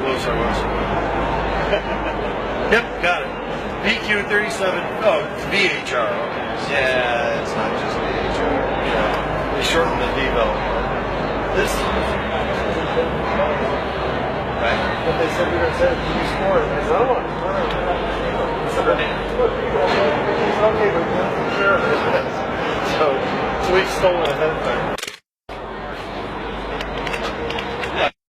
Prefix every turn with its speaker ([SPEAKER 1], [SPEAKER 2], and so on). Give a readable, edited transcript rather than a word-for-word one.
[SPEAKER 1] close I was. Yep, got it. VQ37. Oh, it's VHR. Okay.
[SPEAKER 2] Yeah, it's not just VHR.
[SPEAKER 1] Yeah, they shortened the VVEL. This.
[SPEAKER 2] Right.
[SPEAKER 1] But they said we were going to set it to use sport. I said, oh, okay, but we don't take care of it. So we've stolen ahead of time.